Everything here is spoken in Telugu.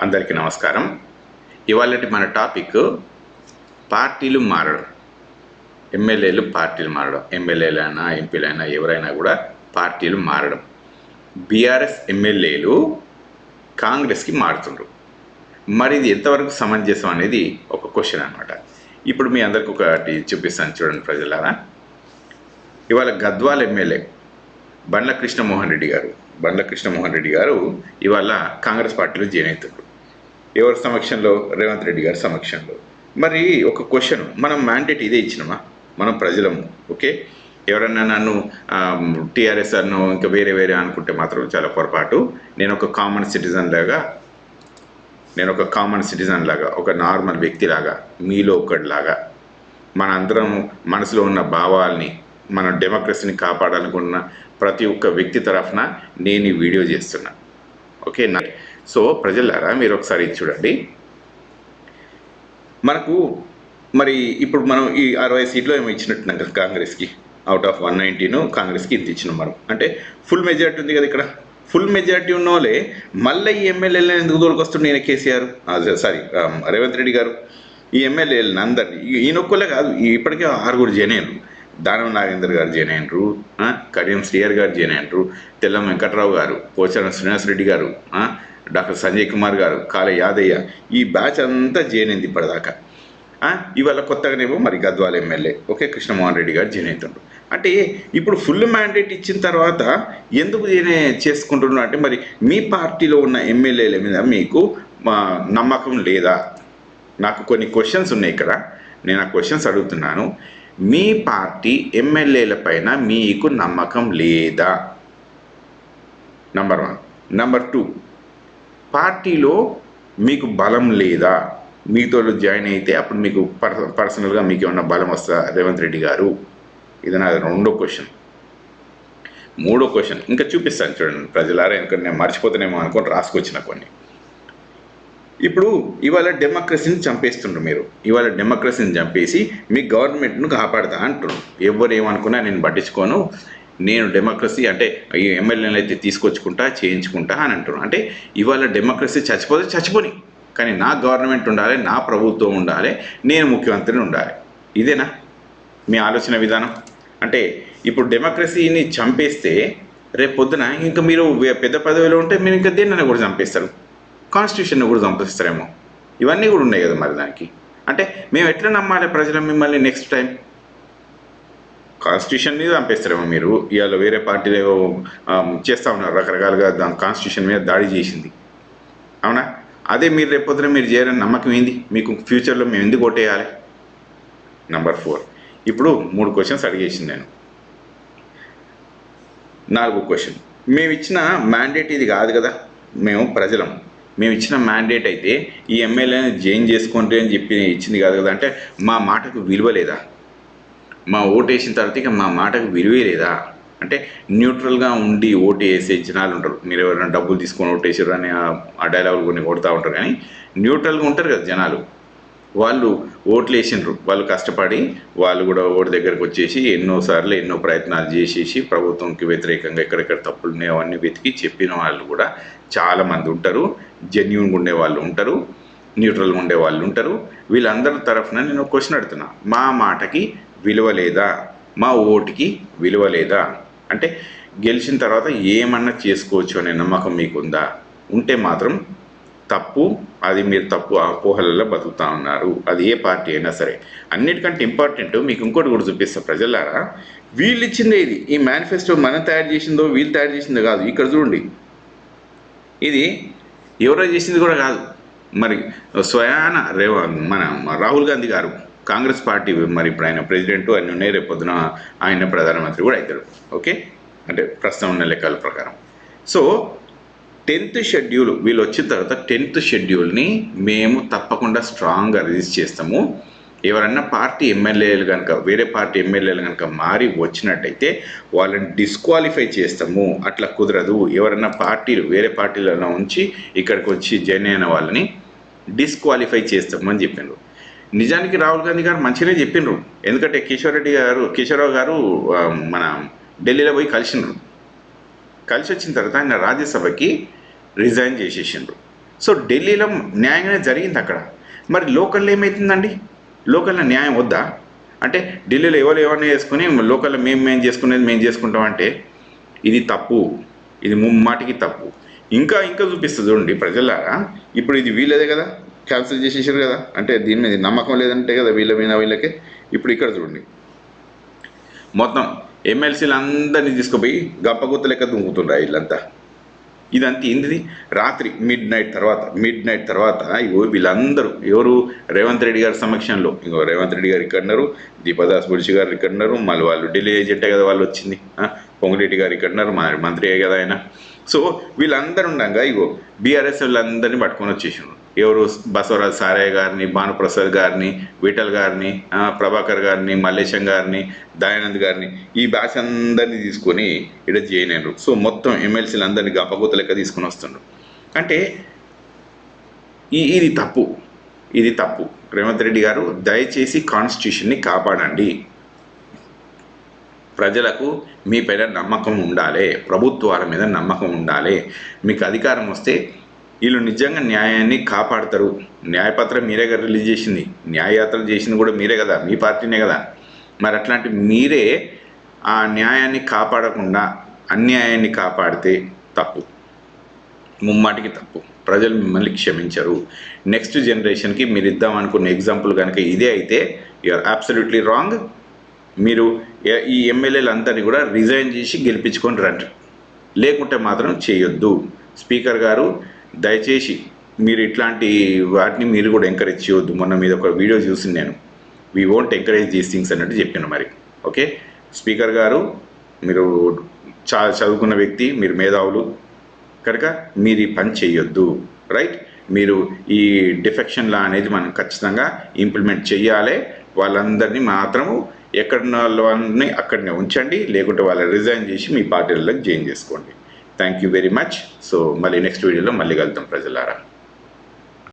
అందరికీ నమస్కారం. ఇవాళటి మన టాపిక్ పార్టీలు మారడం. ఎమ్మెల్యేలు పార్టీలు మారడం. ఎమ్మెల్యేలైనా ఎంపీలైనా ఎవరైనా కూడా పార్టీలు మారడం. బీఆర్ఎస్ ఎమ్మెల్యేలు కాంగ్రెస్కి మారుతుండ్రు. మరి ఇది ఎంతవరకు సమంజసం అనేది ఒక క్వశ్చన్ అనమాట. ఇప్పుడు మీ అందరికి ఒకటి చూపిస్తాను చూడండి ప్రజలారా. ఇవాళ గద్వాల ఎమ్మెల్యే బండ్ల కృష్ణమోహన్ రెడ్డి గారు ఇవాళ కాంగ్రెస్ పార్టీలో జాయిన్ అవుతుండ్రు. ఎవరి సమక్షంలో? రేవంత్ రెడ్డి గారి సమక్షంలో. మరి ఒక క్వశ్చన్, మనం మ్యాండేట్ ఇదే ఇచ్చినామా? మనం ప్రజలము. ఓకే, ఎవరన్నా నన్ను టీఆర్ఎస్ అన్నో ఇంకా వేరే అనుకుంటే మాత్రం చాలా పొరపాటు. నేను ఒక కామన్ సిటిజన్ లాగా ఒక నార్మల్ వ్యక్తిలాగా, మీలో ఒకటిలాగా, మన అందరం మనసులో ఉన్న భావాల్ని, మన డెమోక్రసీని కాపాడాలనుకున్న ప్రతి ఒక్క వ్యక్తి తరఫున నేను ఈ వీడియో చేస్తున్నా. ఓకే, సో ప్రజలారా మీరు ఒకసారి చూడండి. మనకు మరి ఇప్పుడు మనం ఈ 60 సీట్లు ఏమో ఇచ్చినట్టున్నాం కదా కాంగ్రెస్కి. అవుట్ ఆఫ్ 119 కాంగ్రెస్కి ఇంత ఇచ్చినాం మనం. అంటే ఫుల్ మెజారిటీ ఉంది కదా ఇక్కడ. ఫుల్ మెజారిటీ ఉన్న వాళ్ళే మళ్ళీ ఈ ఎమ్మెల్యేలను ఎందుకు దొరికొస్తుంది? నేను కేసీఆర్ రేవంత్ రెడ్డి గారు ఈ ఎమ్మెల్యేలను అందరినీ, ఈయనొక్కలే కాదు, ఇప్పటికే 6 జాయిన్ అయ్యారు. దానం నాగేందర్ గారు జాయిన్ అయినరు, కడియం శ్రీయర్ గారు జాయిన్ అయినరు, తెల్లం వెంకట్రావు గారు, పోచారం శ్రీనివాస్ రెడ్డి గారు, డాక్టర్ సంజయ్ కుమార్ గారు, కాళ యాదయ్య, ఈ బ్యాచ్ అంతా జాయిన్ అయింది ఇప్పటిదాకా. ఇవాళ కొత్తగానేమో మరి గద్వాల ఎమ్మెల్యే కృష్ణమోహన్ రెడ్డి గారు జాయిన్ అవుతుండ్రు. అంటే ఇప్పుడు ఫుల్ మ్యాండేట్ ఇచ్చిన తర్వాత ఎందుకు చేసుకుంటున్నారు అంటే, మరి మీ పార్టీలో ఉన్న ఎమ్మెల్యేల మీద మీకు నమ్మకం లేదా? నాకు కొన్ని క్వశ్చన్స్ ఉన్నాయి ఇక్కడ, నేను ఆ క్వశ్చన్స్ అడుగుతున్నాను. మీ పార్టీ ఎమ్మెల్యేల పైన మీకు నమ్మకం లేదా? నంబర్ 1. నంబర్ 2, పార్టీలో మీకు బలం లేదా? మీతో జాయిన్ అయితే అప్పుడు మీకు పర్సనల్గా మీకు ఏమన్నా బలం వస్తుందా రేవంత్ రెడ్డి గారు? ఇది నా 2వ క్వశ్చన్. 3వ క్వశ్చన్ ఇంకా చూపిస్తాను చూడండి ప్రజలారా, ఎందుకంటే నేను మర్చిపోతానేమో అనుకోని రాసుకొచ్చిన కొన్ని. ఇప్పుడు ఇవాళ డెమోక్రసీని చంపేస్తుండ్రు మీరు. ఇవాళ డెమోక్రసీని చంపేసి మీ గవర్నమెంట్ను కాపాడుతా అంటున్నారు. ఎవరు ఏమనుకున్నా నేను పట్టించుకోను, నేను డెమోక్రసీ అంటే ఈ ఎమ్మెల్యేలు అయితే తీసుకొచ్చుకుంటా చేయించుకుంటా అని అంటున్నాను. అంటే ఇవాళ డెమోక్రసీ చచ్చిపోని, కానీ నా గవర్నమెంట్ ఉండాలి, నా ప్రభుత్వం ఉండాలి, నేను ముఖ్యమంత్రిని ఉండాలి. ఇదేనా మీ ఆలోచన విధానం? అంటే ఇప్పుడు డెమోక్రసీని చంపేస్తే రేపు పొద్దున ఇంకా మీరు పెద్ద పదవిలో ఉంటే మీరు ఇంకా దేన్నైనా కూడా చంపేస్తారు, కాన్స్టిట్యూషన్ని కూడా చంపిస్తారేమో. ఇవన్నీ కూడా ఉన్నాయి కదా మరి దానికి. అంటే మేము ఎట్లా నమ్మాలి ప్రజలు మిమ్మల్ని నెక్స్ట్ టైం? కాన్స్టిట్యూషన్ మీద చంపేస్తారేమో మీరు. ఇవాళ వేరే పార్టీలు ఏవో చేస్తూ ఉన్నారు, రకరకాలుగా దాని కాన్స్టిట్యూషన్ మీద దాడి చేసింది, అవునా? అదే మీరు రేపొద్దున మీరు చేయరని నమ్మకం ఏంది మీకు? ఫ్యూచర్లో మేము ఎందుకు ఓటేయాలి? నంబర్ 4, ఇప్పుడు 3 క్వశ్చన్స్ అడిగేసింది నేను. 4వ క్వశ్చన్, మేము ఇచ్చిన మ్యాండేట్ ఇది కాదు కదా, మేము ఇచ్చిన మ్యాండేట్ అయితే ఈ ఎమ్మెల్యేని జాయిన్ చేసుకోండి అని చెప్పి ఇచ్చింది కాదు కదా. అంటే మా మాటకు విలువ లేదా? మా ఓటు వేసిన తర్వాత ఇక మా మాటకు విలువే లేదా? అంటే న్యూట్రల్గా ఉండి ఓటు వేసే జనాలు ఉంటారు. మీరు ఎవరైనా డబ్బులు తీసుకొని ఓటు వేసారు అని ఆ డైలాగులు కొన్ని కొడుతూ ఉంటారు, కానీ న్యూట్రల్గా ఉంటారు కదా జనాలు. వాళ్ళు ఓట్లు వేసిండ్రు, వాళ్ళు కష్టపడి వాళ్ళు కూడా ఓటు దగ్గరకు వచ్చేసి ఎన్నోసార్లు ఎన్నో ప్రయత్నాలు చేసేసి ప్రభుత్వంకి వ్యతిరేకంగా ఎక్కడెక్కడ తప్పులు ఉన్నాయో అవన్నీ వెతికి చెప్పిన వాళ్ళు కూడా చాలామంది ఉంటారు. జెన్యూన్గా ఉండే వాళ్ళు ఉంటారు, న్యూట్రల్గా ఉండే వాళ్ళు ఉంటారు. వీళ్ళందరి తరఫున నేను క్వశ్చన్ అడుగుతున్నా, మా మాటకి విలువ లేదా? మా ఓటుకి విలువ లేదా? అంటే గెలిచిన తర్వాత ఏమన్నా చేసుకోవచ్చు అనే నమ్మకం మీకుందా? ఉంటే మాత్రం తప్పు, అది మీరు తప్పు అపోహలలో బతుకుతూ ఉన్నారు. అది ఏ పార్టీ అయినా సరే. అన్నిటికంటే ఇంపార్టెంట్ మీకు ఇంకోటి కూడా చూపిస్తా ప్రజలారా. వీళ్ళు ఇచ్చిందే ఇది, ఈ మేనిఫెస్టో మనం తయారు చేసిందో వీళ్ళు తయారు చేసిందో కాదు. ఇక్కడ చూడండి, ఇది ఎవరో చేసింది కూడా కాదు. మరి స్వయాన మన రాహుల్ గాంధీ గారు, కాంగ్రెస్ పార్టీ, మరి ఇప్పుడు ఆయన ప్రెసిడెంట్ అన్నీ ఉన్నాయి, రేపొద్దున ఆయన ప్రధానమంత్రి కూడా అవుతాడు. ఓకే, అంటే ప్రస్తుతం ఉన్న లెక్కల ప్రకారం. సో 10th షెడ్యూల్ వీళ్ళు వచ్చిన తర్వాత 10th షెడ్యూల్ని మేము తప్పకుండా స్ట్రాంగ్గా రిలీజ్ చేస్తాము. ఎవరన్నా పార్టీ ఎమ్మెల్యేలు కనుక వేరే పార్టీ ఎమ్మెల్యేలు కనుక మారి వచ్చినట్టయితే వాళ్ళని డిస్క్వాలిఫై చేస్తాము. అట్లా కుదరదు. ఎవరన్నా వేరే పార్టీలలో ఉంచి ఇక్కడికి వచ్చి జాయిన్ అయిన వాళ్ళని డిస్క్వాలిఫై చేస్తాము అని చెప్పిండ్రు. నిజానికి రాహుల్ గాంధీ గారు మంచిగానే చెప్పిండ్రు. ఎందుకంటే కేశవరావు గారు మన ఢిల్లీలో పోయి కలిసి వచ్చిన తర్వాత ఆయన రాజ్యసభకి రిజైన్ చేసేసిండ్రు. సో ఢిల్లీలో న్యాయంగానే జరిగింది అక్కడ. మరి లోకల్లో ఏమవుతుందండి? లోకల్లో న్యాయం వద్దా? అంటే ఢిల్లీలో ఎవరు ఏమన్నా చేసుకుని లోకల్లో మేము చేసుకునేది మేము చేసుకుంటాం అంటే ఇది తప్పు. ఇది ముమ్మాటికి తప్పు. ఇంకా ఇంకా చూపిస్తుంది చూడండి ప్రజలారా. ఇప్పుడు ఇది వీళ్ళదే కదా, క్యాన్సిల్ చేసేసారు కదా, అంటే దీని మీద నమ్మకం లేదంటే కదా వీళ్ళకే. ఇప్పుడు ఇక్కడ చూడండి, మొత్తం ఎమ్మెల్సీలు అందరినీ తీసుకుపోయి గంపగుత్త లెక్క దుంకుతుండ్రు వీళ్ళంతా. ఇదంతా ఏంటిది? రాత్రి మిడ్ నైట్ తర్వాత ఇగో వీళ్ళందరూ ఎవరు? రేవంత్ రెడ్డి గారి సమక్షంలో. ఇంకో రేవంత్ రెడ్డి గారు ఇక్కడ ఉన్నారు, దీపదాస్ బుడిషి గారు ఇక్కడ ఉన్నారు, మళ్ళీ వాళ్ళు ఢిల్లీ ఏజెంటే కదా వాళ్ళు వచ్చింది, పొంగులేటి గారు ఇక్కడ ఉన్నారు, మంత్రియే కదా ఆయన. సో వీళ్ళందరూ ఉండగా ఇగో బీఆర్ఎస్ వాళ్ళందరినీ పట్టుకొని వచ్చేసారు. ఎవరు? బసవరాజ్ సారయ్య గారిని, భానుప్రసాద్ గారిని, విఠల్ గారిని, ప్రభాకర్ గారిని, మల్లేశం గారిని, దయానంద్ గారిని, ఈ బ్యాచ్ అందరినీ తీసుకొని ఇక్కడ జాయిన్ అయినారు. సో మొత్తం ఎమ్మెల్సీలు అందరినీ గంపగూత లెక్క తీసుకొని వస్తుండ్రు. అంటే ఇది తప్పు. రేవంత్ రెడ్డి గారు దయచేసి కాన్స్టిట్యూషన్ని కాపాడండి. ప్రజలకు మీ పైన నమ్మకం ఉండాలి, ప్రభుత్వాల మీద నమ్మకం ఉండాలి. మీకు అధికారం వస్తే వీళ్ళు నిజంగా న్యాయాన్ని కాపాడతారు. న్యాయపత్రం మీరే కదా రిలీజ్ చేసింది, న్యాయయాత్రలు చేసింది కూడా మీరే కదా, మీ పార్టీనే కదా. మరి అట్లాంటి మీరే ఆ న్యాయాన్ని కాపాడకుండా అన్యాయాన్ని కాపాడితే తప్పు, ముమ్మాటికి తప్పు. ప్రజలు మిమ్మల్ని క్షమించరు. నెక్స్ట్ జనరేషన్కి మీరు ఇద్దామనుకున్న ఎగ్జాంపుల్ కనుక ఇదే అయితే యూఆర్ అబ్సల్యూట్లీ రాంగ్. మీరు ఈ ఎమ్మెల్యేలు అందరినీ కూడా రిజైన్ చేసి గెలిపించుకొని రండి, లేకుంటే మాత్రం చేయొద్దు. స్పీకర్ గారు దయచేసి మీరు ఇట్లాంటి వాటిని మీరు కూడా ఎంకరేజ్ చేయొద్దు. మొన్న మీద ఒక వీడియో చూసి నేను we won't encourage these things అన్నట్టు చెప్పాను. మరి ఓకే స్పీకర్ గారు, మీరు చాలా చదువుకున్న వ్యక్తి, మీరు మేధావులు కనుక మీరు ఈ పని చేయొద్దు, రైట్? మీరు ఈ డిఫెక్షన్ లా అనేది మనం ఖచ్చితంగా ఇంప్లిమెంట్ చేయాలి. వాళ్ళందరినీ మాత్రము ఎక్కడున్న వాళ్ళని అక్కడనే ఉంచండి, లేకుంటే వాళ్ళని రిజైన్ చేసి మీ పార్టీలకు జాయిన్ చేసుకోండి. Thank you very much. So మళ్ళీ నెక్స్ట్ వీడియోలో మళ్ళీ కలుద్దాం ప్రజలారా.